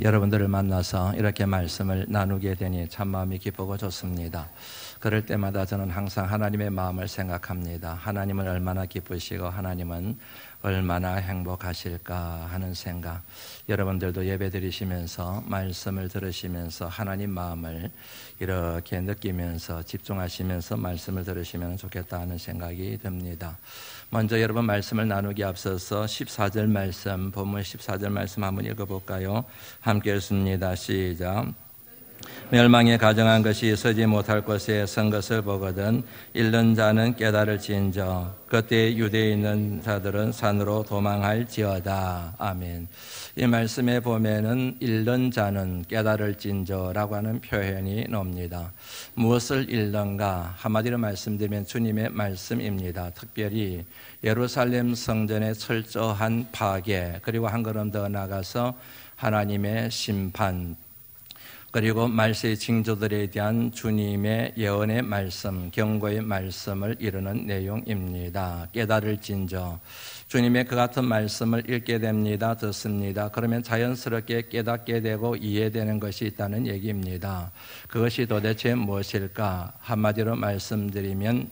여러분들을 만나서 이렇게 말씀을 나누게 되니 참 마음이 기쁘고 좋습니다. 그럴 때마다 저는 항상 하나님의 마음을 생각합니다. 하나님은 얼마나 기쁘시고 하나님은 얼마나 행복하실까 하는 생각. 여러분들도 예배 드리시면서 말씀을 들으시면서 하나님 마음을 이렇게 느끼면서 집중하시면서 말씀을 들으시면 좋겠다 하는 생각이 듭니다. 먼저 여러분 말씀을 나누기 앞서서 14절 말씀, 본문 14절 말씀 한번 읽어볼까요? 함께 읽습니다. 시작. 멸망에 가정한 것이 서지 못할 곳에 선 것을 보거든 잃는 자는 깨달을지인저 그때 유대에 있는 자들은 산으로 도망할지어다. 아멘. 이 말씀에 보면은 잃는 자는 깨달을진저라고 하는 표현이 나옵니다. 무엇을 잃는가? 한마디로 말씀드리면 주님의 말씀입니다. 특별히 예루살렘 성전의 철저한 파괴, 그리고 한 걸음 더 나가서 하나님의 심판, 그리고 말세의 징조들에 대한 주님의 예언의 말씀, 경고의 말씀을 이루는 내용입니다. 깨달을진저, 주님의 그 같은 말씀을 읽게 됩니다. 듣습니다. 그러면 자연스럽게 깨닫게 되고 이해되는 것이 있다는 얘기입니다. 그것이 도대체 무엇일까? 한마디로 말씀드리면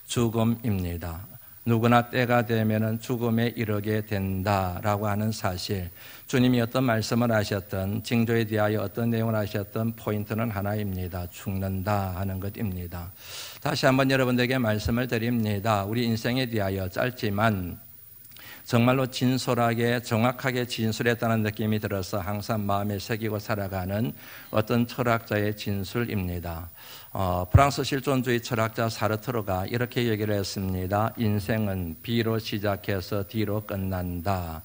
죽음입니다. 누구나 때가 되면 죽음에 이르게 된다라고 하는 사실, 주님이 어떤 말씀을 하셨든 징조에 대하여 어떤 내용을 하셨든 포인트는 하나입니다. 죽는다 하는 것입니다. 다시 한번 여러분들에게 말씀을 드립니다. 우리 인생에 대하여 짧지만 정말로 진솔하게 정확하게 진술했다는 느낌이 들어서 항상 마음에 새기고 살아가는 어떤 철학자의 진술입니다. 프랑스 실존주의 철학자 사르트르가 이렇게 얘기를 했습니다. 인생은 B로 시작해서 D로 끝난다.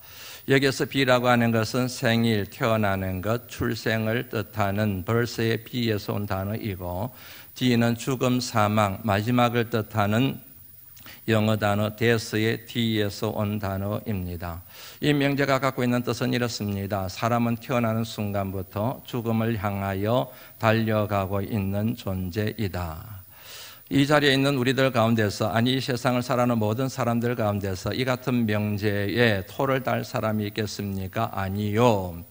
여기서 B라고 하는 것은 생일, 태어나는 것, 출생을 뜻하는 벌스의 B에서 온 단어이고, D는 죽음, 사망, 마지막을 뜻하는 영어 단어 데스의 D에서 온 단어입니다. 이 명제가 갖고 있는 뜻은 이렇습니다. 사람은 태어나는 순간부터 죽음을 향하여 달려가고 있는 존재이다. 이 자리에 있는 우리들 가운데서, 아니 이 세상을 살아가는 모든 사람들 가운데서 이 같은 명제에 토를 달 사람이 있겠습니까? 아니요.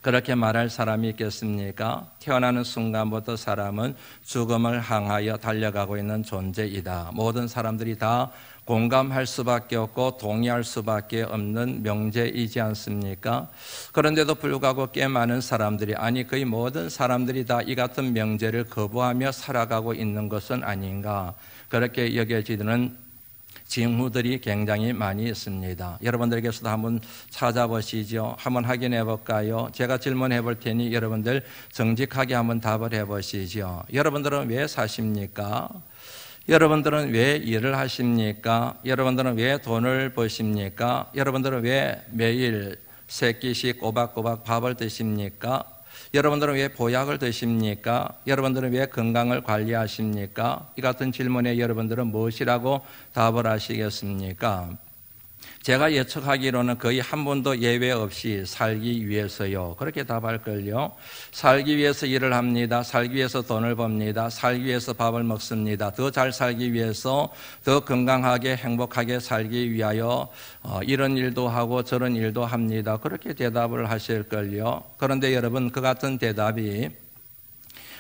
그렇게 말할 사람이 있겠습니까? 태어나는 순간부터 사람은 죽음을 향하여 달려가고 있는 존재이다. 모든 사람들이 다 공감할 수밖에 없고 동의할 수밖에 없는 명제이지 않습니까? 그런데도 불구하고 꽤 많은 사람들이, 아니 거의 모든 사람들이 다 이 같은 명제를 거부하며 살아가고 있는 것은 아닌가, 그렇게 여겨지는 징후들이 굉장히 많이 있습니다. 여러분들께서도 한번 찾아보시죠. 한번 확인해 볼까요? 제가 질문해 볼 테니 여러분들 정직하게 한번 답을 해 보시죠. 여러분들은 왜 사십니까? 여러분들은 왜 일을 하십니까? 여러분들은 왜 돈을 버십니까? 여러분들은 왜 매일 세 끼씩 꼬박꼬박 밥을 드십니까? 여러분들은 왜 보약을 드십니까? 여러분들은 왜 건강을 관리하십니까? 이 같은 질문에 여러분들은 무엇이라고 답을 하시겠습니까? 제가 예측하기로는 거의 한 번도 예외 없이 살기 위해서요. 그렇게 답할걸요. 살기 위해서 일을 합니다. 살기 위해서 돈을 법니다. 살기 위해서 밥을 먹습니다. 더 잘 살기 위해서, 더 건강하게 행복하게 살기 위하여 이런 일도 하고 저런 일도 합니다. 그렇게 대답을 하실걸요. 그런데 여러분, 그 같은 대답이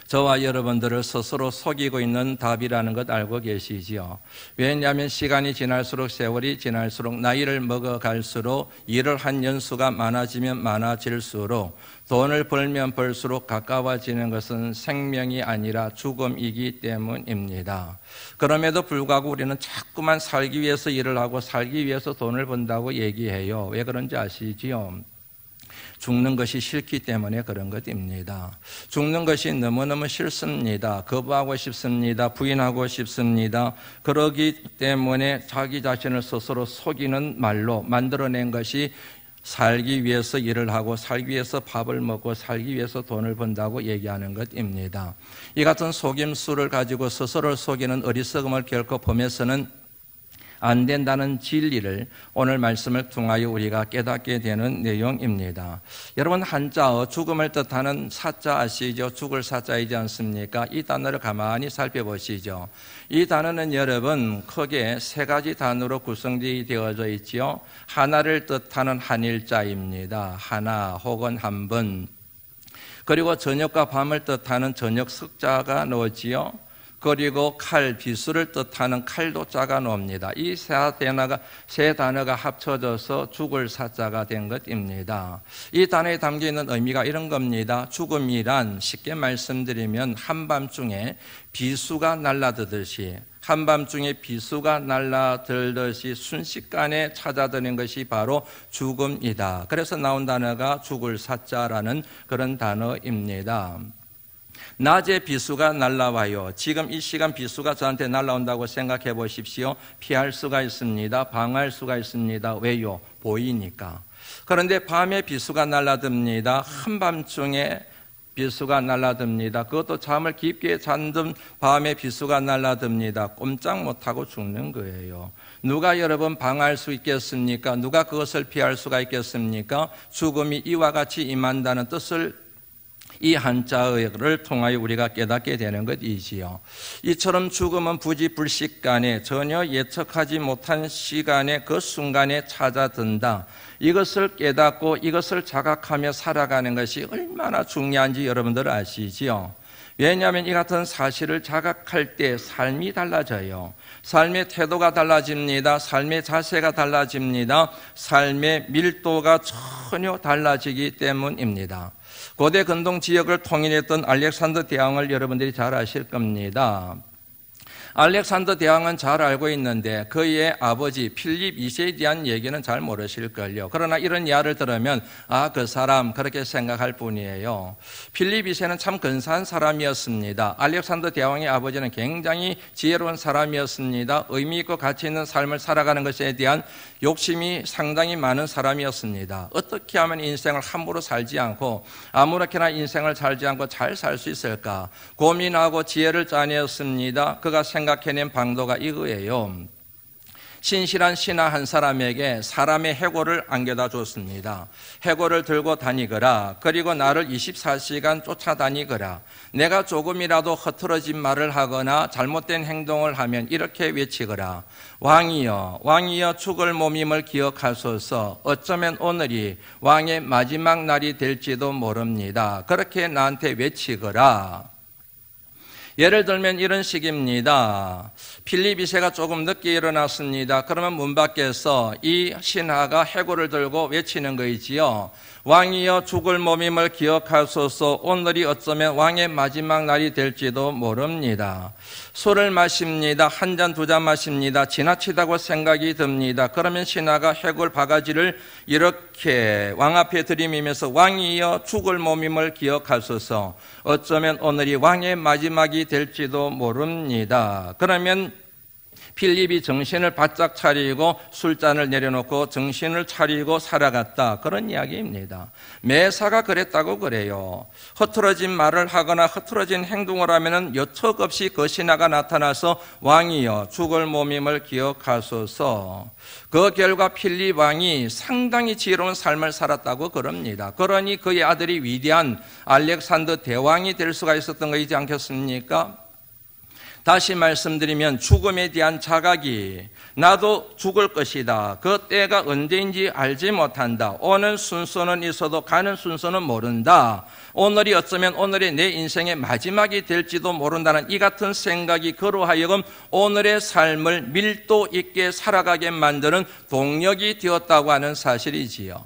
저와 여러분들을 스스로 속이고 있는 답이라는 것 알고 계시지요? 왜냐하면 시간이 지날수록, 세월이 지날수록, 나이를 먹어갈수록, 일을 한 연수가 많아지면 많아질수록, 돈을 벌면 벌수록 가까워지는 것은 생명이 아니라 죽음이기 때문입니다. 그럼에도 불구하고 우리는 자꾸만 살기 위해서 일을 하고 살기 위해서 돈을 번다고 얘기해요. 왜 그런지 아시지요? 죽는 것이 싫기 때문에 그런 것입니다. 죽는 것이 너무너무 싫습니다. 거부하고 싶습니다. 부인하고 싶습니다. 그러기 때문에 자기 자신을 스스로 속이는 말로 만들어낸 것이 살기 위해서 일을 하고 살기 위해서 밥을 먹고 살기 위해서 돈을 번다고 얘기하는 것입니다. 이 같은 속임수를 가지고 스스로를 속이는 어리석음을 결코 범해서는 안 된다는 진리를 오늘 말씀을 통하여 우리가 깨닫게 되는 내용입니다. 여러분, 한자어 죽음을 뜻하는 사자 아시죠? 죽을 사자이지 않습니까? 이 단어를 가만히 살펴보시죠. 이 단어는 여러분 크게 세 가지 단어로 구성되어져 있지요. 하나를 뜻하는 한일자입니다. 하나 혹은 한 번. 그리고 저녁과 밤을 뜻하는 저녁 석자가 나오지요. 그리고 칼, 비수를 뜻하는 칼도 자가 나옵니다. 이 세 단어가 합쳐져서 죽을 사자가 된 것입니다. 이 단어에 담겨있는 의미가 이런 겁니다. 죽음이란 쉽게 말씀드리면 한밤중에 비수가 날아들듯이 한밤중에 비수가 날아들듯이 순식간에 찾아드는 것이 바로 죽음이다. 그래서 나온 단어가 죽을 사자라는 그런 단어입니다. 낮에 비수가 날아와요. 지금 이 시간 비수가 저한테 날아온다고 생각해 보십시오. 피할 수가 있습니다. 방어할 수가 있습니다. 왜요? 보이니까. 그런데 밤에 비수가 날아듭니다. 한밤중에 비수가 날아듭니다. 그것도 잠을 깊게 잔든 밤에 비수가 날아듭니다. 꼼짝 못하고 죽는 거예요. 누가 여러분 방어할 수 있겠습니까? 누가 그것을 피할 수가 있겠습니까? 죽음이 이와 같이 임한다는 뜻을 이 한자어를 통하여 우리가 깨닫게 되는 것이지요. 이처럼 죽음은 부지불식간에 전혀 예측하지 못한 시간에 그 순간에 찾아든다. 이것을 깨닫고 이것을 자각하며 살아가는 것이 얼마나 중요한지 여러분들 아시지요? 왜냐하면 이 같은 사실을 자각할 때 삶이 달라져요. 삶의 태도가 달라집니다. 삶의 자세가 달라집니다. 삶의 밀도가 전혀 달라지기 때문입니다. 고대 근동 지역을 통일했던 알렉산더 대왕을 여러분들이 잘 아실 겁니다. 알렉산더 대왕은 잘 알고 있는데 그의 아버지 필립 2세에 대한 얘기는 잘 모르실걸요. 그러나 이런 이야기를 들으면 그 사람 그렇게 생각할 뿐이에요. 필립 2세는 참 근사한 사람이었습니다. 알렉산더 대왕의 아버지는 굉장히 지혜로운 사람이었습니다. 의미 있고 가치 있는 삶을 살아가는 것에 대한 욕심이 상당히 많은 사람이었습니다. 어떻게 하면 인생을 함부로 살지 않고 아무렇게나 인생을 살지 않고 잘 살 수 있을까 고민하고 지혜를 짜내었습니다. 그가 생각해낸 방도가 이거예요. 신실한 신하 한 사람에게 사람의 해골을 안겨다 줬습니다. 해골을 들고 다니거라. 그리고 나를 24시간 쫓아다니거라. 내가 조금이라도 흐트러진 말을 하거나 잘못된 행동을 하면 이렇게 외치거라. 왕이여, 왕이여 죽을 몸임을 기억하소서. 어쩌면 오늘이 왕의 마지막 날이 될지도 모릅니다. 그렇게 나한테 외치거라. 예를 들면 이런 식입니다. 필립 2세가 조금 늦게 일어났습니다. 그러면 문 밖에서 이 신하가 해골을 들고 외치는 거이지요. 왕이여 죽을 몸임을 기억하소서. 오늘이 어쩌면 왕의 마지막 날이 될지도 모릅니다. 술을 마십니다. 한 잔, 두 잔 마십니다. 지나치다고 생각이 듭니다. 그러면 신하가 해골 바가지를 이렇게 왕 앞에 들이미면서 왕이여 죽을 몸임을 기억하소서. 어쩌면 오늘이 왕의 마지막이 될지도 모릅니다. 그러면 필립이 정신을 바짝 차리고 술잔을 내려놓고 정신을 차리고 살아갔다. 그런 이야기입니다. 매사가 그랬다고 그래요. 흐트러진 말을 하거나 흐트러진 행동을 하면 여척 없이 그 신하가 나타나서 왕이여 죽을 몸임을 기억하소서. 그 결과 필립 왕이 상당히 지혜로운 삶을 살았다고 그럽니다. 그러니 그의 아들이 위대한 알렉산더 대왕이 될 수가 있었던 것이지 않겠습니까? 다시 말씀드리면 죽음에 대한 자각이 나도 죽을 것이다. 그 때가 언제인지 알지 못한다. 오는 순서는 있어도 가는 순서는 모른다. 오늘이 어쩌면 오늘이 내 인생의 마지막이 될지도 모른다는 이 같은 생각이 그로 하여금 오늘의 삶을 밀도 있게 살아가게 만드는 동력이 되었다고 하는 사실이지요.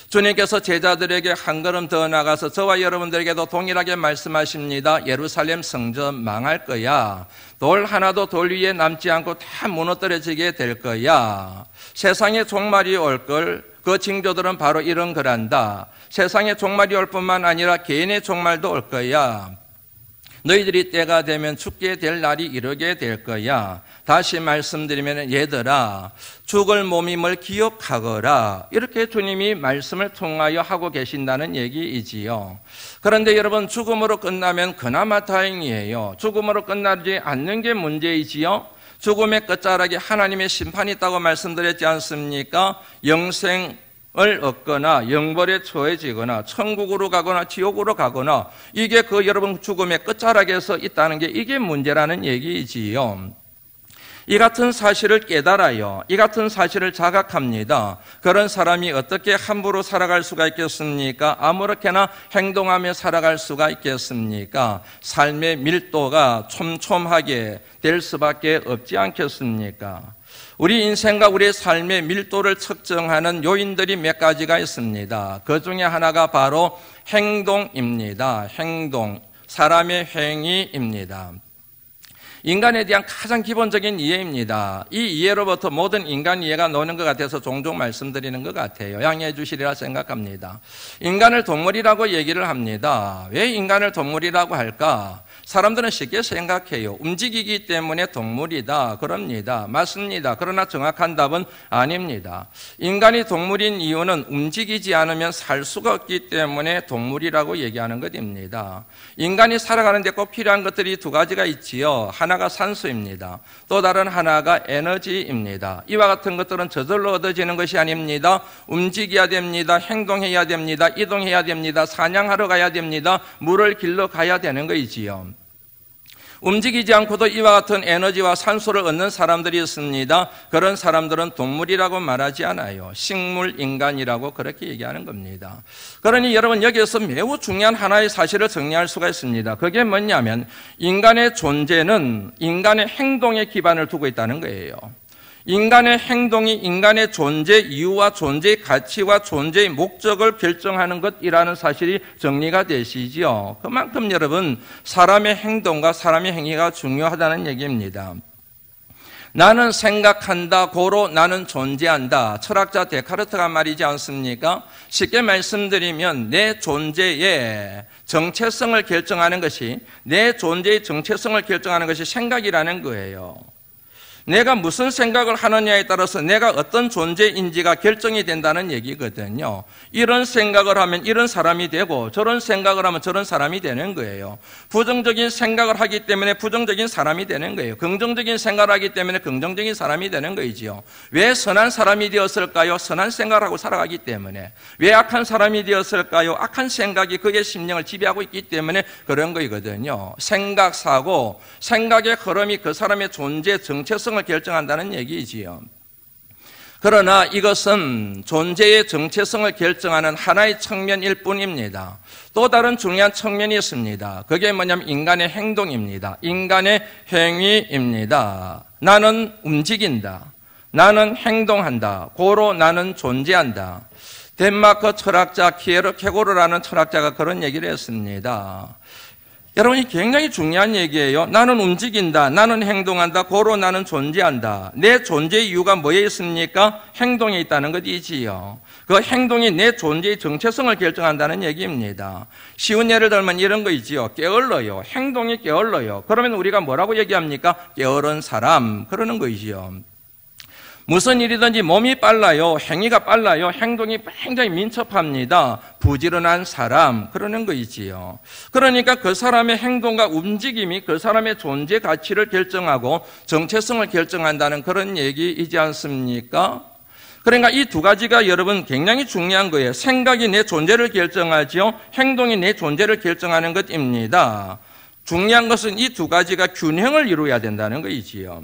주님께서 제자들에게 한 걸음 더 나가서 저와 여러분들에게도 동일하게 말씀하십니다. 예루살렘 성전 망할 거야. 돌 하나도 돌 위에 남지 않고 다 무너뜨려지게 될 거야. 세상에 종말이 올 걸. 그 징조들은 바로 이런 거란다. 세상에 종말이 올 뿐만 아니라 개인의 종말도 올 거야. 너희들이 때가 되면 죽게 될 날이 이르게 될 거야. 다시 말씀드리면 얘들아 죽을 몸임을 기억하거라. 이렇게 주님이 말씀을 통하여 하고 계신다는 얘기이지요. 그런데 여러분 죽음으로 끝나면 그나마 다행이에요. 죽음으로 끝나지 않는 게 문제이지요. 죽음의 끝자락에 하나님의 심판이 있다고 말씀드렸지 않습니까? 영생을 얻거나 영벌에 처해지거나 천국으로 가거나 지옥으로 가거나 이게 여러분 죽음의 끝자락에서 있다는 게 이게 문제라는 얘기이지요. 이 같은 사실을 깨달아요. 이 같은 사실을 자각합니다. 그런 사람이 어떻게 함부로 살아갈 수가 있겠습니까? 아무렇게나 행동하며 살아갈 수가 있겠습니까? 삶의 밀도가 촘촘하게 될 수밖에 없지 않겠습니까? 우리 인생과 우리의 삶의 밀도를 측정하는 요인들이 몇 가지가 있습니다. 그 중에 하나가 바로 행동입니다. 행동, 사람의 행위입니다. 인간에 대한 가장 기본적인 이해입니다. 이 이해로부터 모든 인간 이해가 노는 것 같아서 종종 말씀드리는 것 같아요. 양해해 주시리라 생각합니다. 인간을 동물이라고 얘기를 합니다. 왜 인간을 동물이라고 할까? 사람들은 쉽게 생각해요. 움직이기 때문에 동물이다. 그럽니다. 맞습니다. 그러나 정확한 답은 아닙니다. 인간이 동물인 이유는 움직이지 않으면 살 수가 없기 때문에 동물이라고 얘기하는 것입니다. 인간이 살아가는 데 꼭 필요한 것들이 두 가지가 있지요. 하나가 산소입니다. 또 다른 하나가 에너지입니다. 이와 같은 것들은 저절로 얻어지는 것이 아닙니다. 움직여야 됩니다. 행동해야 됩니다. 이동해야 됩니다. 사냥하러 가야 됩니다. 물을 길러 가야 되는 것이지요. 움직이지 않고도 이와 같은 에너지와 산소를 얻는 사람들이 있습니다. 그런 사람들은 동물이라고 말하지 않아요. 식물인간이라고 그렇게 얘기하는 겁니다. 그러니 여러분 여기에서 매우 중요한 하나의 사실을 정리할 수가 있습니다. 그게 뭐냐면 인간의 존재는 인간의 행동에 기반을 두고 있다는 거예요. 인간의 행동이 인간의 존재 이유와 존재의 가치와 존재의 목적을 결정하는 것이라는 사실이 정리가 되시지요. 그만큼 여러분 사람의 행동과 사람의 행위가 중요하다는 얘기입니다. 나는 생각한다, 고로 나는 존재한다. 철학자 데카르트가 말이지 않습니까? 쉽게 말씀드리면 내 존재의 정체성을 결정하는 것이 내 존재의 정체성을 결정하는 것이 생각이라는 거예요. 내가 무슨 생각을 하느냐에 따라서 내가 어떤 존재인지가 결정이 된다는 얘기거든요. 이런 생각을 하면 이런 사람이 되고 저런 생각을 하면 저런 사람이 되는 거예요. 부정적인 생각을 하기 때문에 부정적인 사람이 되는 거예요. 긍정적인 생각을 하기 때문에 긍정적인 사람이 되는 거이지요. 왜 선한 사람이 되었을까요? 선한 생각을 하고 살아가기 때문에. 왜 악한 사람이 되었을까요? 악한 생각이 그의 심령을 지배하고 있기 때문에 그런 거이거든요. 생각, 사고, 생각의 흐름이 그 사람의 존재, 정체성을 결정한다는 얘기이지요. 그러나 이것은 존재의 정체성을 결정하는 하나의 측면일 뿐입니다. 또 다른 중요한 측면이 있습니다. 그게 뭐냐면 인간의 행동입니다. 인간의 행위입니다. 나는 움직인다. 나는 행동한다. 고로 나는 존재한다. 덴마크 철학자 키에르케고르라는 철학자가 그런 얘기를 했습니다. 여러분이 굉장히 중요한 얘기예요. 나는 움직인다. 나는 행동한다. 고로 나는 존재한다. 내 존재의 이유가 뭐에 있습니까? 행동에 있다는 것이지요. 그 행동이 내 존재의 정체성을 결정한다는 얘기입니다. 쉬운 예를 들면 이런 거이지요. 게을러요. 행동이 게을러요. 그러면 우리가 뭐라고 얘기합니까? 게으른 사람. 그러는 거이지요. 무슨 일이든지 몸이 빨라요. 행위가 빨라요. 행동이 굉장히 민첩합니다. 부지런한 사람. 그러는 거이지요. 그러니까 그 사람의 행동과 움직임이 그 사람의 존재 가치를 결정하고 정체성을 결정한다는 그런 얘기이지 않습니까? 그러니까 이 두 가지가 여러분 굉장히 중요한 거예요. 생각이 내 존재를 결정하지요. 행동이 내 존재를 결정하는 것입니다. 중요한 것은 이 두 가지가 균형을 이루어야 된다는 거이지요.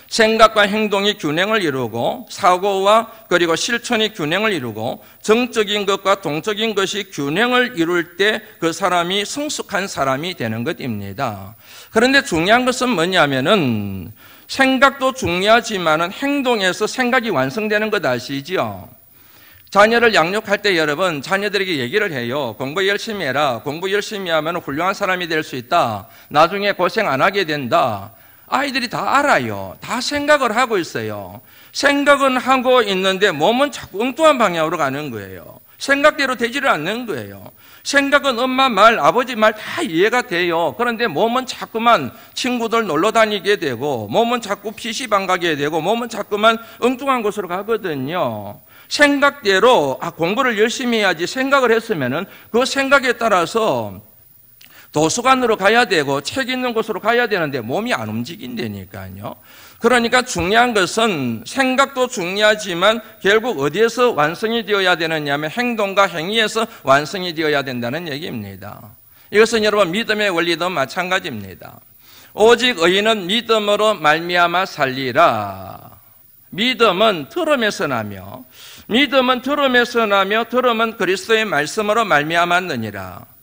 생각과 행동이 균형을 이루고 사고와 그리고 실천이 균형을 이루고 정적인 것과 동적인 것이 균형을 이룰 때 그 사람이 성숙한 사람이 되는 것입니다. 그런데 중요한 것은 뭐냐면은 생각도 중요하지만은 행동에서 생각이 완성되는 것 아시죠? 자녀를 양육할 때 여러분 자녀들에게 얘기를 해요. 공부 열심히 해라. 공부 열심히 하면 훌륭한 사람이 될 수 있다. 나중에 고생 안 하게 된다. 아이들이 다 알아요. 다 생각을 하고 있어요. 생각은 하고 있는데 몸은 자꾸 엉뚱한 방향으로 가는 거예요. 생각대로 되지를 않는 거예요. 생각은 엄마 말, 아버지 말 다 이해가 돼요. 그런데 몸은 자꾸만 친구들 놀러 다니게 되고 몸은 자꾸 PC방 가게 되고 몸은 자꾸만 엉뚱한 곳으로 가거든요. 생각대로 공부를 열심히 해야지 생각을 했으면은 그 생각에 따라서 도서관으로 가야 되고 책 있는 곳으로 가야 되는데 몸이 안 움직인다니까요. 그러니까 중요한 것은 생각도 중요하지만 결국 어디에서 완성이 되어야 되느냐면 행동과 행위에서 완성이 되어야 된다는 얘기입니다. 이것은 여러분 믿음의 원리도 마찬가지입니다. 오직 의인은 믿음으로 말미암아 살리라. 믿음은 들음에서 나며 믿음은 들음에서 나며 들음은 그리스도의 말씀으로 말미암았느니라.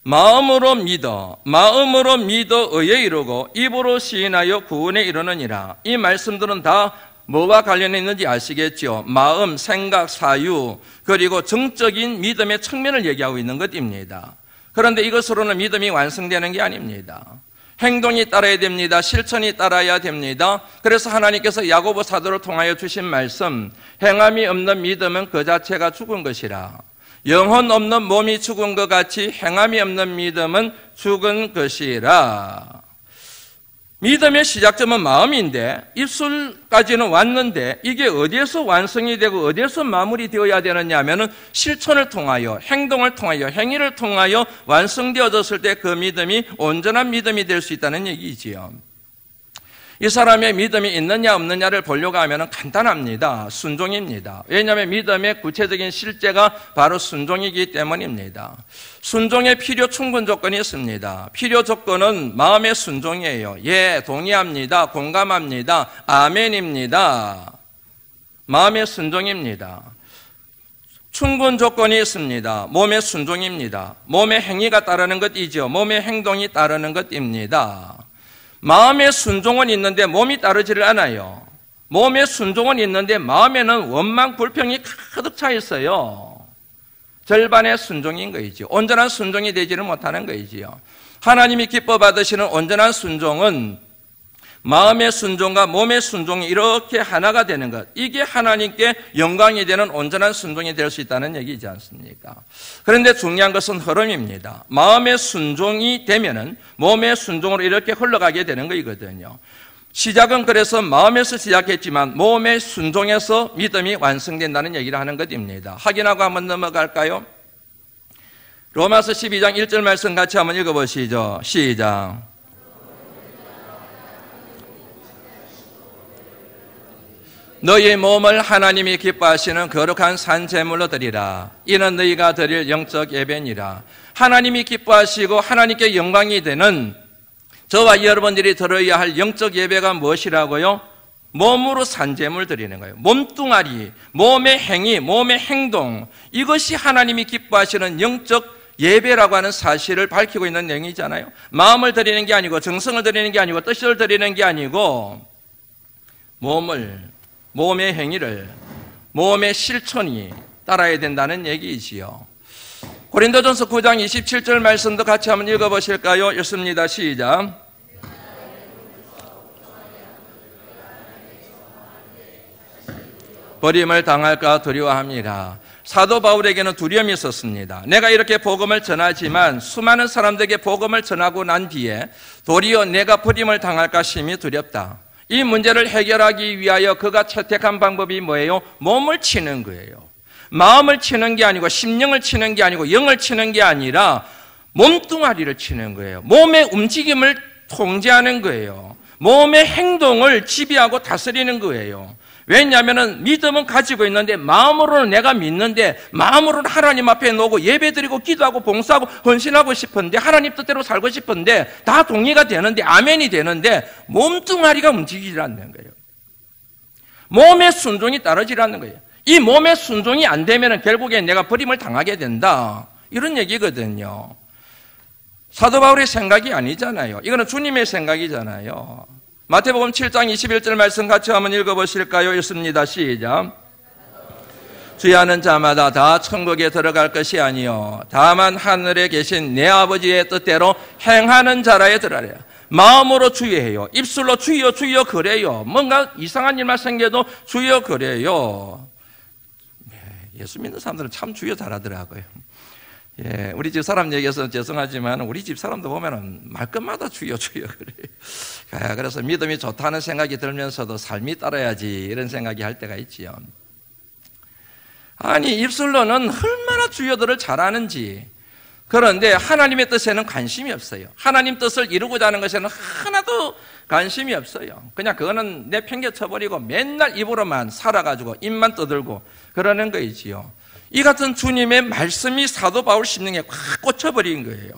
마음으로 믿어 의에 이르고 입으로 시인하여 구원에 이르느니라. 이 말씀들은 다 뭐와 관련해 있는지 아시겠죠? 마음, 생각, 사유 그리고 정적인 믿음의 측면을 얘기하고 있는 것입니다. 그런데 이것으로는 믿음이 완성되는 게 아닙니다. 행동이 따라야 됩니다. 실천이 따라야 됩니다. 그래서 하나님께서 야고보 사도를 통하여 주신 말씀, 행함이 없는 믿음은 그 자체가 죽은 것이라. 영혼 없는 몸이 죽은 것 같이 행함이 없는 믿음은 죽은 것이라. 믿음의 시작점은 마음인데 입술까지는 왔는데 이게 어디에서 완성이 되고 어디에서 마무리되어야 되느냐 하면은 실천을 통하여 행동을 통하여 행위를 통하여 완성되어졌을 때 그 믿음이 온전한 믿음이 될 수 있다는 얘기지요. 이 사람의 믿음이 있느냐 없느냐를 보려고 하면 간단합니다. 순종입니다. 왜냐하면 믿음의 구체적인 실제가 바로 순종이기 때문입니다. 순종의 필요 충분 조건이 있습니다. 필요 조건은 마음의 순종이에요. 예, 동의합니다. 공감합니다. 아멘입니다. 마음의 순종입니다. 충분 조건이 있습니다. 몸의 순종입니다. 몸의 행위가 따르는 것이죠. 몸의 행동이 따르는 것입니다. 마음의 순종은 있는데 몸이 따르지를 않아요. 몸의 순종은 있는데 마음에는 원망, 불평이 가득 차 있어요. 절반의 순종인 거이죠. 온전한 순종이 되지를 못하는 거이지요. 하나님이 기뻐 받으시는 온전한 순종은 마음의 순종과 몸의 순종이 이렇게 하나가 되는 것, 이게 하나님께 영광이 되는 온전한 순종이 될 수 있다는 얘기이지 않습니까? 그런데 중요한 것은 흐름입니다. 마음의 순종이 되면은 몸의 순종으로 이렇게 흘러가게 되는 거이거든요. 시작은 그래서 마음에서 시작했지만 몸의 순종에서 믿음이 완성된다는 얘기를 하는 것입니다. 확인하고 한번 넘어갈까요? 로마서 12장 1절 말씀 같이 한번 읽어보시죠. 시작. 너희 몸을 하나님이 기뻐하시는 거룩한 산제물로 드리라. 이는 너희가 드릴 영적 예배니라. 하나님이 기뻐하시고 하나님께 영광이 되는 저와 여러분들이 드려야 할 영적 예배가 무엇이라고요? 몸으로 산제물 드리는 거예요. 몸뚱아리, 몸의 행위, 몸의 행동, 이것이 하나님이 기뻐하시는 영적 예배라고 하는 사실을 밝히고 있는 내용이잖아요. 마음을 드리는 게 아니고 정성을 드리는 게 아니고 뜻을 드리는 게 아니고 몸의 행위를, 몸의 실천이 따라야 된다는 얘기이지요. 고린도전서 9장 27절 말씀도 같이 한번 읽어보실까요? 읽습니다. 시작. 버림을 당할까 두려워합니다. 사도 바울에게는 두려움이 있었습니다. 내가 이렇게 복음을 전하지만 수많은 사람들에게 복음을 전하고 난 뒤에 도리어 내가 버림을 당할까 심히 두렵다. 이 문제를 해결하기 위하여 그가 채택한 방법이 뭐예요? 몸을 치는 거예요. 마음을 치는 게 아니고 심령을 치는 게 아니고 영을 치는 게 아니라 몸뚱아리를 치는 거예요. 몸의 움직임을 통제하는 거예요. 몸의 행동을 지배하고 다스리는 거예요. 왜냐하면 믿음은 가지고 있는데 마음으로는 내가 믿는데 마음으로는 하나님 앞에 놓고 예배드리고 기도하고 봉사하고 헌신하고 싶은데 하나님 뜻대로 살고 싶은데 다 동의가 되는데 아멘이 되는데 몸뚱아리가 움직이지 않는 거예요. 몸의 순종이 따르지 않는 거예요. 이 몸의 순종이 안 되면 결국엔 내가 버림을 당하게 된다, 이런 얘기거든요. 사도 바울의 생각이 아니잖아요. 이거는 주님의 생각이잖아요. 마태복음 7장 21절 말씀 같이 한번 읽어보실까요? 읽습니다. 시작. 주의하는 자마다 다 천국에 들어갈 것이 아니요 다만 하늘에 계신 내 아버지의 뜻대로 행하는 자라에 들어가랴. 마음으로 주의해요. 입술로 주여 주여 그래요. 뭔가 이상한 일만 생겨도 주여 그래요. 예수 믿는 사람들은 참 주여 잘하더라고요. 예, 우리 집 사람 얘기해서 죄송하지만 우리 집 사람도 보면은 말끝마다 주여 주여 그래요. 그래서 믿음이 좋다는 생각이 들면서도 삶이 따라야지 이런 생각이 할 때가 있지요. 아니 입술로는 얼마나 주여들을 잘하는지 그런데 하나님의 뜻에는 관심이 없어요. 하나님 뜻을 이루고자 하는 것에는 하나도 관심이 없어요. 그냥 그거는 내팽개쳐버리고 맨날 입으로만 살아가지고 입만 떠들고 그러는 거이지요. 이 같은 주님의 말씀이 사도 바울 심령에 확 꽂혀버린 거예요.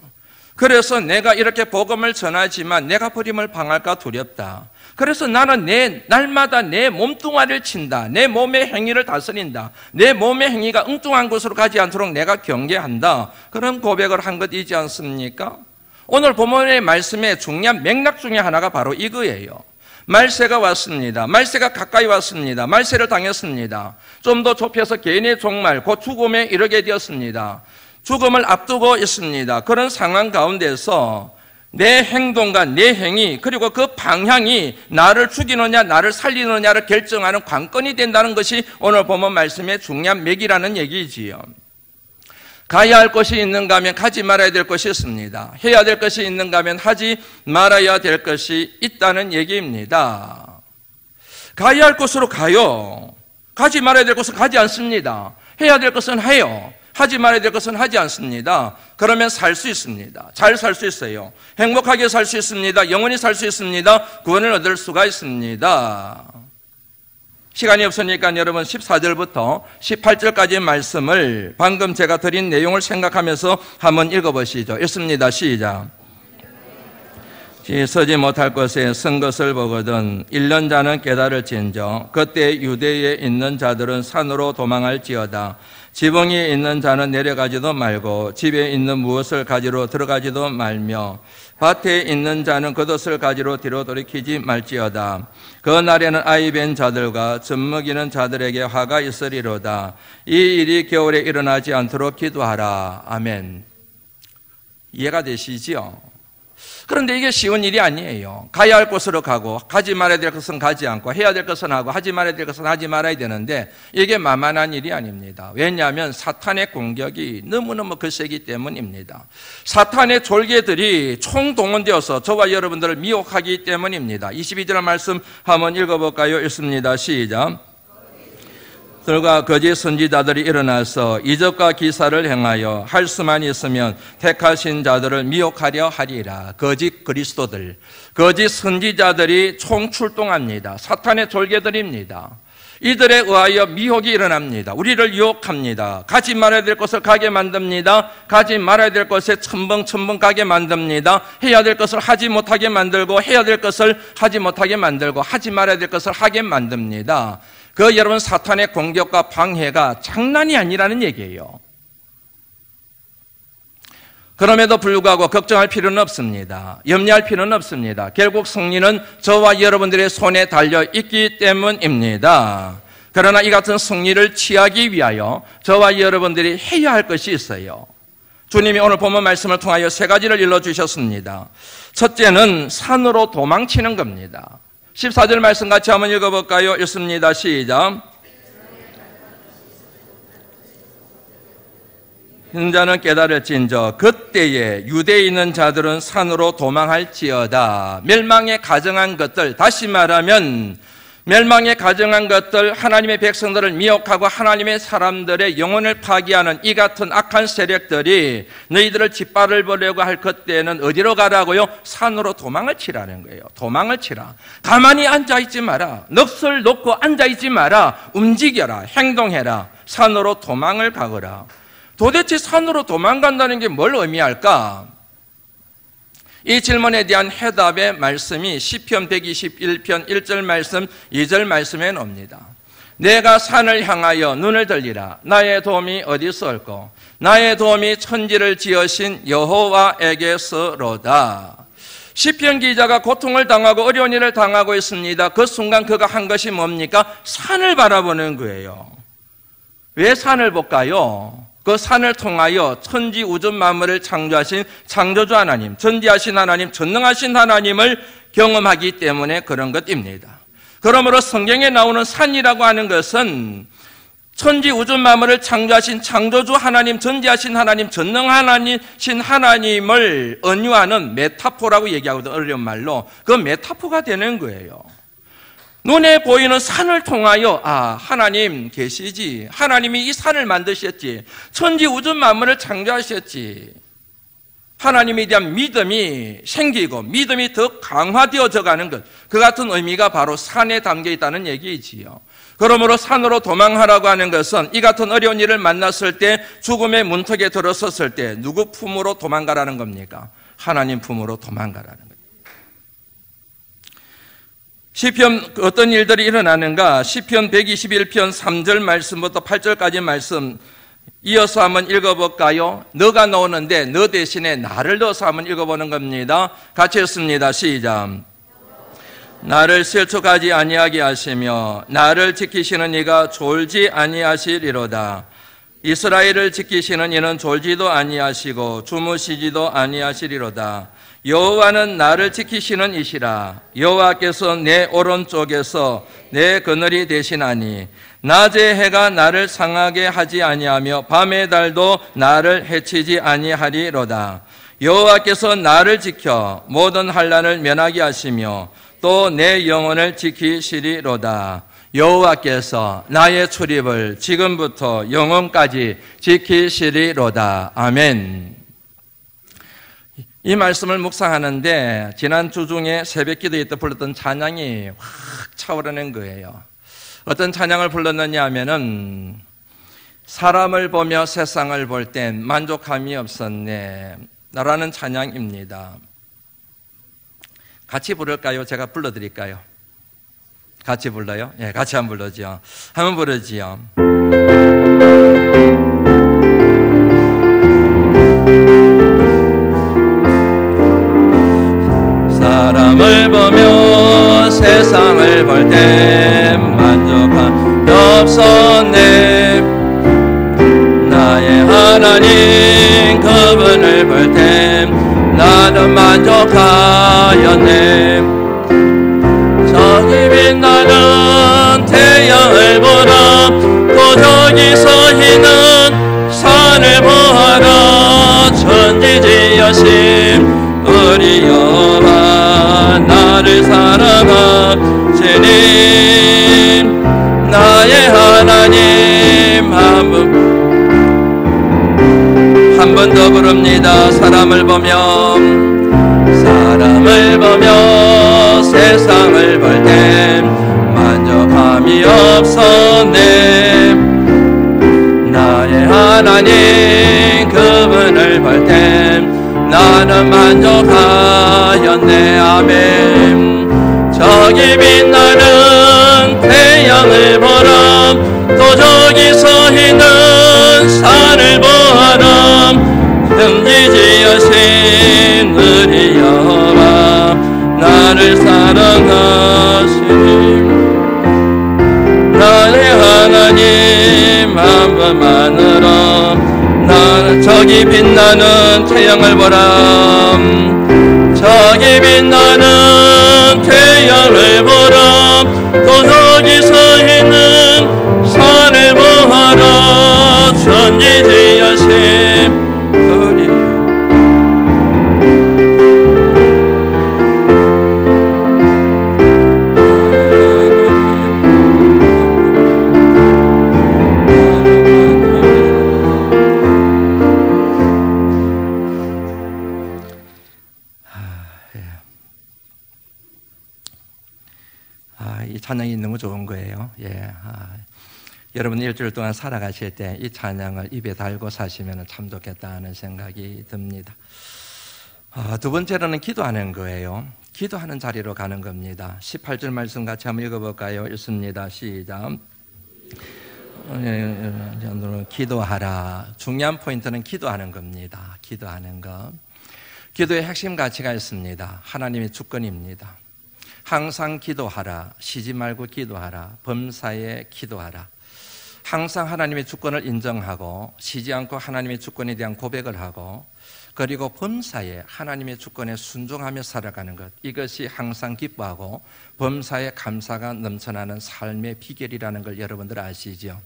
그래서 내가 이렇게 복음을 전하지만 내가 버림을 당할까 두렵다. 그래서 나는 날마다 내 몸뚱아리를 친다. 내 몸의 행위를 다스린다. 내 몸의 행위가 엉뚱한 곳으로 가지 않도록 내가 경계한다. 그런 고백을 한 것이지 않습니까? 오늘 본문의 말씀의 중요한 맥락 중에 하나가 바로 이거예요. 말세가 왔습니다. 말세가 가까이 왔습니다. 말세를 당했습니다. 좀 더 좁혀서 개인의 종말, 곧 죽음에 이르게 되었습니다. 죽음을 앞두고 있습니다. 그런 상황 가운데서 내 행동과 내 행위 그리고 그 방향이 나를 죽이느냐 나를 살리느냐를 결정하는 관건이 된다는 것이 오늘 본문 말씀의 중요한 맥이라는 얘기지요. 가야 할 것이 있는가 하면 가지 말아야 될 것이 있습니다. 해야 될 것이 있는가 하면 하지 말아야 될 것이 있다는 얘기입니다. 가야 할 곳으로 가요. 가지 말아야 될 것은 가지 않습니다. 해야 될 것은 해요. 하지 말아야 될 것은 하지 않습니다. 그러면 살 수 있습니다. 잘 살 수 있어요. 행복하게 살 수 있습니다. 영원히 살 수 있습니다. 구원을 얻을 수가 있습니다. 시간이 없으니까 여러분 14절부터 18절까지의 말씀을 방금 제가 드린 내용을 생각하면서 한번 읽어보시죠. 읽습니다. 시작. 서지 못할 것에 쓴 것을 보거든 1년 자는 깨달을진저 그때 유대에 있는 자들은 산으로 도망할지어다. 지붕이 있는 자는 내려가지도 말고 집에 있는 무엇을 가지러 들어가지도 말며 밭에 있는 자는 겉옷을 가지러 뒤로 돌이키지 말지어다. 그 날에는 아이 뵌 자들과 젖먹이는 자들에게 화가 있으리로다. 이 일이 겨울에 일어나지 않도록 기도하라. 아멘. 이해가 되시지요? 그런데 이게 쉬운 일이 아니에요. 가야 할 곳으로 가고 가지 말아야 될 것은 가지 않고 해야 될 것은 하고 하지 말아야 될 것은 하지 말아야 되는데 이게 만만한 일이 아닙니다. 왜냐하면 사탄의 공격이 너무너무 거세기 때문입니다. 사탄의 졸개들이 총동원되어서 저와 여러분들을 미혹하기 때문입니다. 22절 말씀 한번 읽어볼까요? 읽습니다. 시작. 들과 거짓 선지자들이 일어나서 이적과 기사를 행하여 할 수만 있으면 택하신 자들을 미혹하려 하리라. 거짓 그리스도들, 거짓 선지자들이 총출동합니다. 사탄의 졸개들입니다. 이들에 의하여 미혹이 일어납니다. 우리를 유혹합니다. 가지 말아야 될 것을 가게 만듭니다. 가지 말아야 될 것에 첨벙첨벙 가게 만듭니다. 해야 될 것을 하지 못하게 만들고 해야 될 것을 하지 못하게 만들고 하지 말아야 될 것을 하게 만듭니다. 그 여러분 사탄의 공격과 방해가 장난이 아니라는 얘기예요. 그럼에도 불구하고 걱정할 필요는 없습니다. 염려할 필요는 없습니다. 결국 승리는 저와 여러분들의 손에 달려 있기 때문입니다. 그러나 이 같은 승리를 취하기 위하여 저와 여러분들이 해야 할 것이 있어요. 주님이 오늘 본문 말씀을 통하여 세 가지를 일러주셨습니다. 첫째는 산으로 도망치는 겁니다. 14절 말씀 같이 한번 읽어볼까요? 읽습니다. 시작. 인자는 깨달을진저 그때에 유대에 있는 자들은 산으로 도망할지어다. 멸망에 가정한 것들, 다시 말하면 멸망에 가정한 것들, 하나님의 백성들을 미혹하고 하나님의 사람들의 영혼을 파괴하는 이 같은 악한 세력들이 너희들을 짓밟을 보려고 할 그때는 어디로 가라고요? 산으로 도망을 치라는 거예요. 도망을 치라. 가만히 앉아있지 마라. 넋을 놓고 앉아있지 마라. 움직여라. 행동해라. 산으로 도망을 가거라. 도대체 산으로 도망간다는 게 뭘 의미할까? 이 질문에 대한 해답의 말씀이 시편 121편 1절 말씀 2절 말씀에 나옵니다. 내가 산을 향하여 눈을 들리라. 나의 도움이 어디서 올꼬? 나의 도움이 천지를 지으신 여호와에게서로다. 시편 기자가 고통을 당하고 어려운 일을 당하고 있습니다. 그 순간 그가 한 것이 뭡니까? 산을 바라보는 거예요. 왜 산을 볼까요? 그 산을 통하여 천지 우주 만물을 창조하신 창조주 하나님, 전지하신 하나님, 전능하신 하나님을 경험하기 때문에 그런 것입니다. 그러므로 성경에 나오는 산이라고 하는 것은 천지 우주 만물을 창조하신 창조주 하나님, 전지하신 하나님, 전능하신 하나님을 은유하는 메타포라고 얘기하거든, 어려운 말로. 그 메타포가 되는 거예요. 눈에 보이는 산을 통하여 하나님 계시지. 하나님이 이 산을 만드셨지. 천지 우주 만물을 창조하셨지. 하나님에 대한 믿음이 생기고 믿음이 더 강화되어져 가는 것, 그 같은 의미가 바로 산에 담겨 있다는 얘기이지요. 그러므로 산으로 도망하라고 하는 것은 이 같은 어려운 일을 만났을 때, 죽음의 문턱에 들어섰을 때 누구 품으로 도망가라는 겁니까? 하나님 품으로 도망가라는 거예요. 시편 어떤 일들이 일어나는가? 시편 121편 3절 말씀부터 8절까지 말씀 이어서 한번 읽어볼까요? 너가 나오는데 너 대신에 나를 넣어서 한번 읽어보는 겁니다. 같이 읽습니다. 시작. 나를 실족하지 아니하게 하시며 나를 지키시는 이가 졸지 아니하시리로다. 이스라엘을 지키시는 이는 졸지도 아니하시고 주무시지도 아니하시리로다. 여호와는 나를 지키시는 이시라. 여호와께서 내 오른쪽에서 내 그늘이 되시나니 낮의 해가 나를 상하게 하지 아니하며 밤의 달도 나를 해치지 아니하리로다. 여호와께서 나를 지켜 모든 환난을 면하게 하시며 또 내 영혼을 지키시리로다. 여호와께서 나의 출입을 지금부터 영원까지 지키시리로다. 아멘. 이 말씀을 묵상하는데 지난 주 중에 새벽 기도에 때 불렀던 찬양이 확 차오르는 거예요. 어떤 찬양을 불렀느냐 하면은 사람을 보며 세상을 볼 땐 만족함이 없었네 라는 찬양입니다. 같이 부를까요? 제가 불러드릴까요? 같이 불러요? 예, 같이 한번 불러죠. 한번 부르지요. 사람을 보며 세상을 볼 때 만족함이 없었네. 나의 하나님 그분을 볼 때 나는 만족하였네. 저기 빛나는 태양을 보라. 또 저기 서 있는 산을 보아라. 천지지으신 우리 여호와 나를 사랑하시니 나의 하나님. 한 번 더 부릅니다. 사람을 보며 세상을 볼 때 만족함이 없었네. 나의 하나님 그분을 볼 때 나는 만족하였네. 아멘. 저기 빛나는 태양을 보라. 또 저기 서 있는 산을 보아라. 천지지으신 우리 여호와 나를 사랑하시니 나의 하나님 한 번만으로 나는 저기 빛나는 태양을 보라. 저기 빛나는 태양을 보라. 또 저기 서 있는 산을 보아라. 천지지으신 우리 이 찬양이 너무 좋은 거예요. 예. 여러분 일주일 동안 살아가실 때 이 찬양을 입에 달고 사시면 참 좋겠다 하는 생각이 듭니다. 두 번째로는 기도하는 거예요. 기도하는 자리로 가는 겁니다. 18절 말씀 같이 한번 읽어볼까요? 읽습니다. 시작. 기도하라. 중요한 포인트는 기도하는 겁니다. 기도하는 것. 기도의 핵심 가치가 있습니다. 하나님의 주권입니다. 항상 기도하라. 쉬지 말고 기도하라. 범사에 기도하라. 항상 하나님의 주권을 인정하고 쉬지 않고 하나님의 주권에 대한 고백을 하고 그리고 범사에 하나님의 주권에 순종하며 살아가는 것, 이것이 항상 기뻐하고 범사에 감사가 넘쳐나는 삶의 비결이라는 걸 여러분들 아시죠?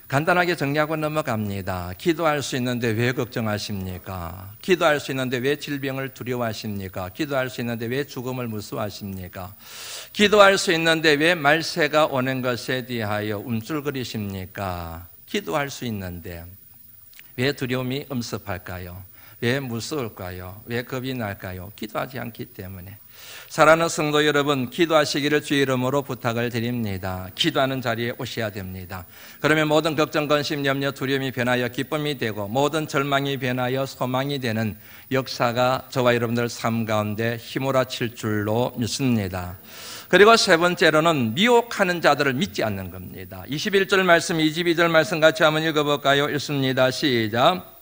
간단하게 정리하고 넘어갑니다. 기도할 수 있는데 왜 걱정하십니까? 기도할 수 있는데 왜 질병을 두려워하십니까? 기도할 수 있는데 왜 죽음을 무서워하십니까? 기도할 수 있는데 왜 말세가 오는 것에 대하여 움찔거리십니까? 기도할 수 있는데 왜 두려움이 엄습할까요? 왜 무서울까요? 왜 겁이 날까요? 기도하지 않기 때문에. 사랑하는 성도 여러분, 기도하시기를 주의 이름으로 부탁을 드립니다. 기도하는 자리에 오셔야 됩니다. 그러면 모든 걱정, 근심, 염려, 두려움이 변하여 기쁨이 되고 모든 절망이 변하여 소망이 되는 역사가 저와 여러분들 삶 가운데 휘몰아칠 줄로 믿습니다. 그리고 세 번째로는 미혹하는 자들을 믿지 않는 겁니다. 21절 말씀, 22절 말씀 같이 한번 읽어볼까요? 읽습니다. 시작.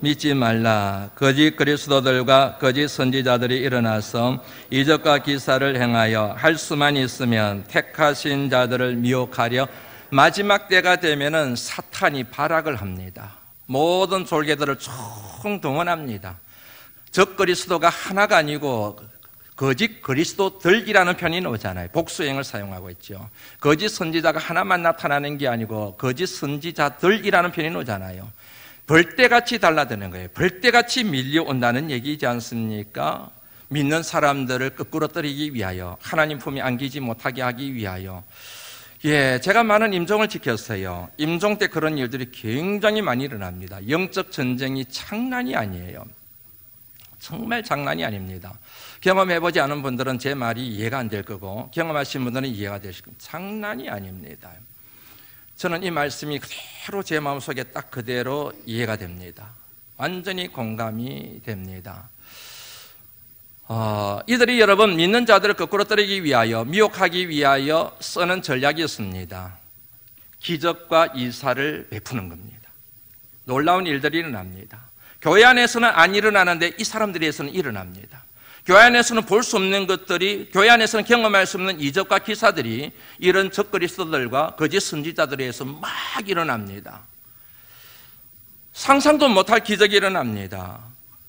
믿지 말라. 거짓 그리스도들과 거짓 선지자들이 일어나서 이적과 기사를 행하여 할 수만 있으면 택하신 자들을 미혹하려 마지막 때가 되면은 사탄이 발악을 합니다. 모든 졸개들을 총동원합니다. 적 그리스도가 하나가 아니고 거짓 그리스도들이라는 편이 나오잖아요. 복수형을 사용하고 있죠. 거짓 선지자가 하나만 나타나는 게 아니고 거짓 선지자들이라는 편이 나오잖아요. 벌떼같이 달라드는 거예요. 벌떼같이 밀려온다는 얘기이지 않습니까? 믿는 사람들을 거꾸로 떨이기 위하여, 하나님 품에 안기지 못하게 하기 위하여. 제가 많은 임종을 지켰어요. 임종 때 그런 일들이 굉장히 많이 일어납니다. 영적 전쟁이 장난이 아니에요. 정말 장난이 아닙니다. 경험해보지 않은 분들은 제 말이 이해가 안 될 거고, 경험하신 분들은 이해가 되실 겁니다. 장난이 아닙니다. 저는 이 말씀이 그대로 제 마음속에 딱 그대로 이해가 됩니다. 완전히 공감이 됩니다. 이들이 여러분 믿는 자들을 거꾸로 떨이기 위하여, 미혹하기 위하여 쓰는 전략이 있습니다. 기적과 이사를 베푸는 겁니다. 놀라운 일들이 일어납니다. 교회 안에서는 안 일어나는데 이 사람들에서는 일어납니다. 교회 안에서는 볼 수 없는 것들이, 교회 안에서는 경험할 수 없는 이적과 기사들이 이런 적그리스도들과 거짓 선지자들에 의해서 막 일어납니다. 상상도 못할 기적이 일어납니다.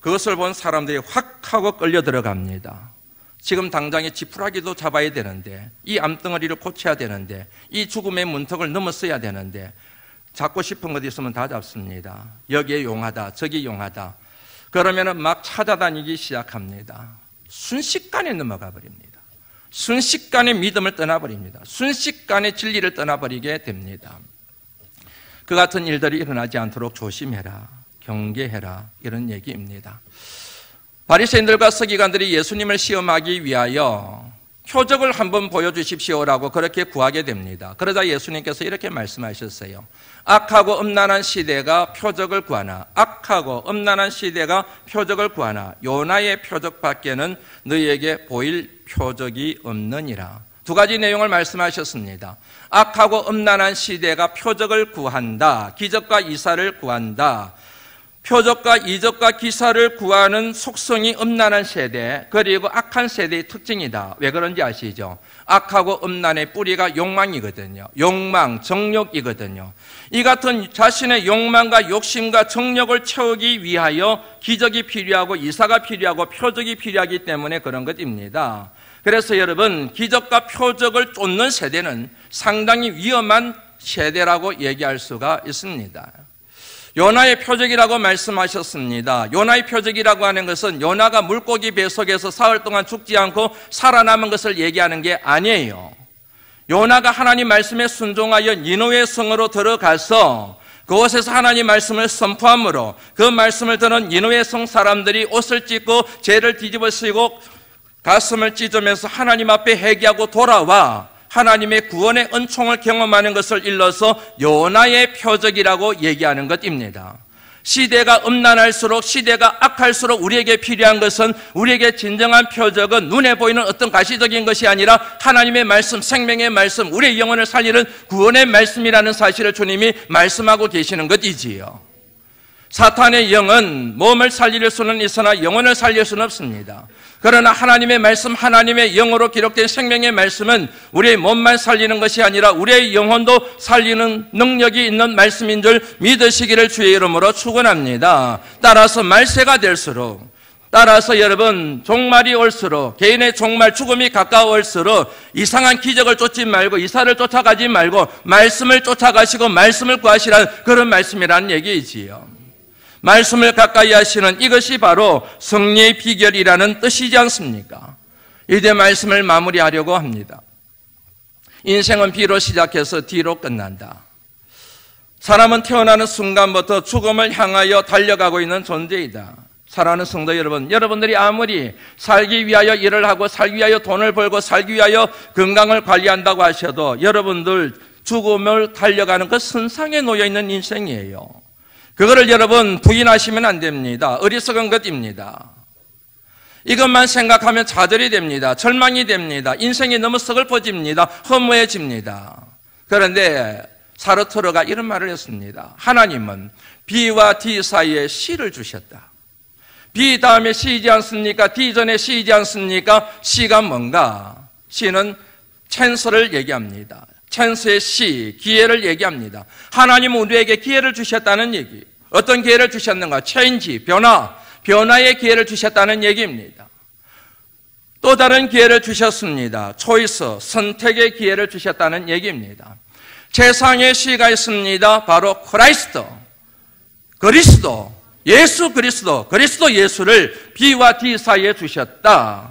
그것을 본 사람들이 확 하고 끌려 들어갑니다. 지금 당장에 지푸라기도 잡아야 되는데, 이 암덩어리를 고쳐야 되는데, 이 죽음의 문턱을 넘었어야 되는데, 잡고 싶은 것 있으면 다 잡습니다. 여기에 용하다, 저기 용하다. 그러면은 막 찾아다니기 시작합니다. 순식간에 넘어가 버립니다. 순식간에 믿음을 떠나버립니다. 순식간에 진리를 떠나버리게 됩니다. 그 같은 일들이 일어나지 않도록 조심해라, 경계해라, 이런 얘기입니다. 바리새인들과 서기관들이 예수님을 시험하기 위하여 표적을 한번 보여주십시오라고 그렇게 구하게 됩니다. 그러자 예수님께서 이렇게 말씀하셨어요. 악하고 음란한 시대가 표적을 구하나, 악하고 음란한 시대가 표적을 구하나 요나의 표적밖에는 너희에게 보일 표적이 없느니라. 두 가지 내용을 말씀하셨습니다. 악하고 음란한 시대가 표적을 구한다, 기적과 이사를 구한다. 표적과 이적과 기사를 구하는 속성이 음란한 세대, 그리고 악한 세대의 특징이다. 왜 그런지 아시죠? 악하고 음란의 뿌리가 욕망이거든요. 욕망, 정욕이거든요. 이 같은 자신의 욕망과 욕심과 정욕을 채우기 위하여 기적이 필요하고 이사가 필요하고 표적이 필요하기 때문에 그런 것입니다. 그래서 여러분, 기적과 표적을 쫓는 세대는 상당히 위험한 세대라고 얘기할 수가 있습니다. 요나의 표적이라고 말씀하셨습니다. 요나의 표적이라고 하는 것은 요나가 물고기 배 속에서 사흘 동안 죽지 않고 살아남은 것을 얘기하는 게 아니에요. 요나가 하나님 말씀에 순종하여 니느웨 성으로 들어가서 그곳에서 하나님 말씀을 선포함으로 그 말씀을 듣는 니느웨 성 사람들이 옷을 찢고 죄를 뒤집어 쓰고 가슴을 찢으면서 하나님 앞에 회개하고 돌아와 하나님의 구원의 은총을 경험하는 것을 일러서 요나의 표적이라고 얘기하는 것입니다. 시대가 음란할수록, 시대가 악할수록 우리에게 필요한 것은, 우리에게 진정한 표적은 눈에 보이는 어떤 가시적인 것이 아니라 하나님의 말씀, 생명의 말씀, 우리의 영혼을 살리는 구원의 말씀이라는 사실을 주님이 말씀하고 계시는 것이지요. 사탄의 영은 몸을 살릴 수는 있으나 영혼을 살릴 수는 없습니다. 그러나 하나님의 말씀, 하나님의 영으로 기록된 생명의 말씀은 우리의 몸만 살리는 것이 아니라 우리의 영혼도 살리는 능력이 있는 말씀인 줄 믿으시기를 주의 이름으로 축원합니다. 따라서 말세가 될수록, 따라서 여러분 종말이 올수록, 개인의 종말, 죽음이 가까울수록 이상한 기적을 쫓지 말고, 이사를 쫓아가지 말고 말씀을 쫓아가시고 말씀을 구하시라는 그런 말씀이라는 얘기이지요. 말씀을 가까이 하시는 이것이 바로 승리의 비결이라는 뜻이지 않습니까? 이제 말씀을 마무리하려고 합니다. 인생은 B로 시작해서 D로 끝난다. 사람은 태어나는 순간부터 죽음을 향하여 달려가고 있는 존재이다. 사랑하는 성도 여러분, 여러분들이 아무리 살기 위하여 일을 하고 살기 위하여 돈을 벌고 살기 위하여 건강을 관리한다고 하셔도 여러분들 죽음을 달려가는 그 선상에 놓여있는 인생이에요. 그거를 여러분 부인하시면 안 됩니다. 어리석은 것입니다. 이것만 생각하면 좌절이 됩니다. 절망이 됩니다. 인생이 너무 서글퍼집니다. 허무해집니다. 그런데 사르트르가 이런 말을 했습니다. 하나님은 B와 D 사이에 C를 주셨다. B 다음에 C이지 않습니까? D 전에 C이지 않습니까? C가 뭔가? C는 찬스를 얘기합니다. 찬스의 C, 기회를 얘기합니다. 하나님은 우리에게 기회를 주셨다는 얘기. 어떤 기회를 주셨는가? 체인지, 변화의 기회를 주셨다는 얘기입니다. 또 다른 기회를 주셨습니다. 초이스, 선택의 기회를 주셨다는 얘기입니다. 최상의 C가 있습니다. 바로 그리스도, 예수 그리스도 예수를 B와 D 사이에 주셨다.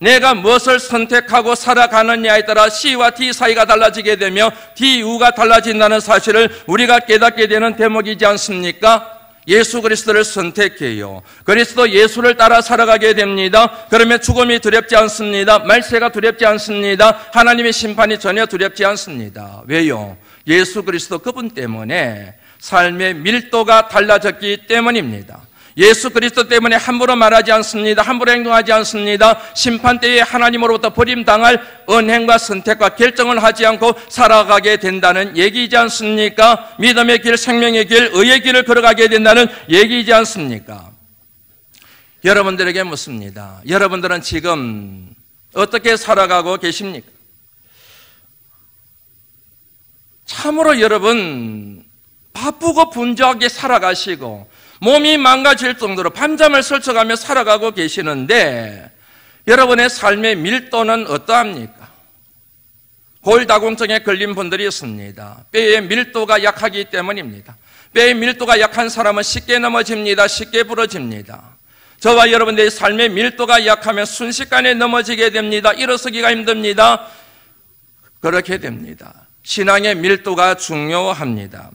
내가 무엇을 선택하고 살아가느냐에 따라 C와 D 사이가 달라지게 되며 D-U가 달라진다는 사실을 우리가 깨닫게 되는 대목이지 않습니까? 예수 그리스도를 선택해요. 그리스도 예수를 따라 살아가게 됩니다. 그러면 죽음이 두렵지 않습니다. 말세가 두렵지 않습니다. 하나님의 심판이 전혀 두렵지 않습니다. 왜요? 예수 그리스도 그분 때문에 삶의 밀도가 달라졌기 때문입니다. 예수 그리스도 때문에 함부로 말하지 않습니다. 함부로 행동하지 않습니다. 심판 때에 하나님으로부터 버림당할 언행과 선택과 결정을 하지 않고 살아가게 된다는 얘기이지 않습니까? 믿음의 길, 생명의 길, 의의 길을 걸어가게 된다는 얘기이지 않습니까? 여러분들에게 묻습니다. 여러분들은 지금 어떻게 살아가고 계십니까? 참으로 여러분 바쁘고 분주하게 살아가시고 몸이 망가질 정도로 밤잠을 설쳐가며 살아가고 계시는데 여러분의 삶의 밀도는 어떠합니까? 골다공증에 걸린 분들이 있습니다. 뼈의 밀도가 약하기 때문입니다. 뼈의 밀도가 약한 사람은 쉽게 넘어집니다. 쉽게 부러집니다. 저와 여러분들의 삶의 밀도가 약하면 순식간에 넘어지게 됩니다. 일어서기가 힘듭니다. 그렇게 됩니다. 신앙의 밀도가 중요합니다.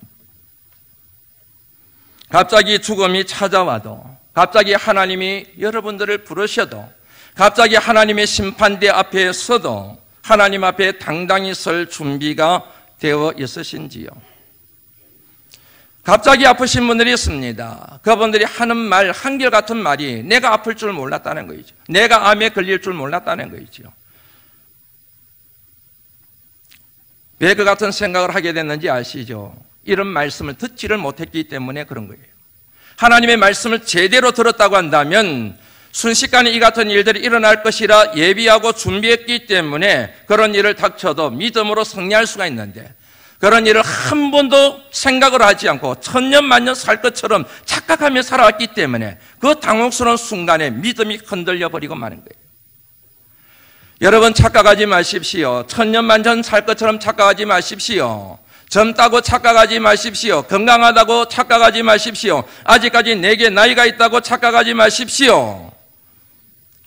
갑자기 죽음이 찾아와도, 갑자기 하나님이 여러분들을 부르셔도, 갑자기 하나님의 심판대 앞에 서도 하나님 앞에 당당히 설 준비가 되어 있으신지요? 갑자기 아프신 분들이 있습니다. 그분들이 하는 말, 한결같은 말이 내가 아플 줄 몰랐다는 거죠. 내가 암에 걸릴 줄 몰랐다는 거죠. 왜 그 같은 생각을 하게 됐는지 아시죠? 이런 말씀을 듣지를 못했기 때문에 그런 거예요. 하나님의 말씀을 제대로 들었다고 한다면 순식간에 이 같은 일들이 일어날 것이라 예비하고 준비했기 때문에 그런 일을 닥쳐도 믿음으로 승리할 수가 있는데 그런 일을 한 번도 생각을 하지 않고 천년만년 살 것처럼 착각하며 살아왔기 때문에 그 당혹스러운 순간에 믿음이 흔들려 버리고 마는 거예요. 여러분 착각하지 마십시오. 천년만년 살 것처럼 착각하지 마십시오. 젊다고 착각하지 마십시오. 건강하다고 착각하지 마십시오. 아직까지 내게 나이가 있다고 착각하지 마십시오.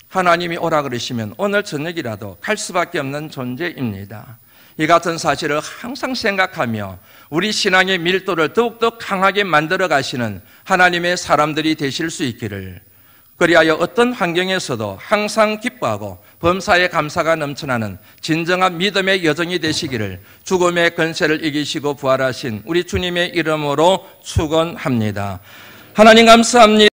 하나님이 오라 그러시면 오늘 저녁이라도 갈 수밖에 없는 존재입니다. 이 같은 사실을 항상 생각하며 우리 신앙의 밀도를 더욱더 강하게 만들어 가시는 하나님의 사람들이 되실 수 있기를, 그리하여 어떤 환경에서도 항상 기뻐하고 범사에 감사가 넘쳐나는 진정한 믿음의 여정이 되시기를 죽음의 권세를 이기시고 부활하신 우리 주님의 이름으로 축원합니다. 하나님 감사합니다.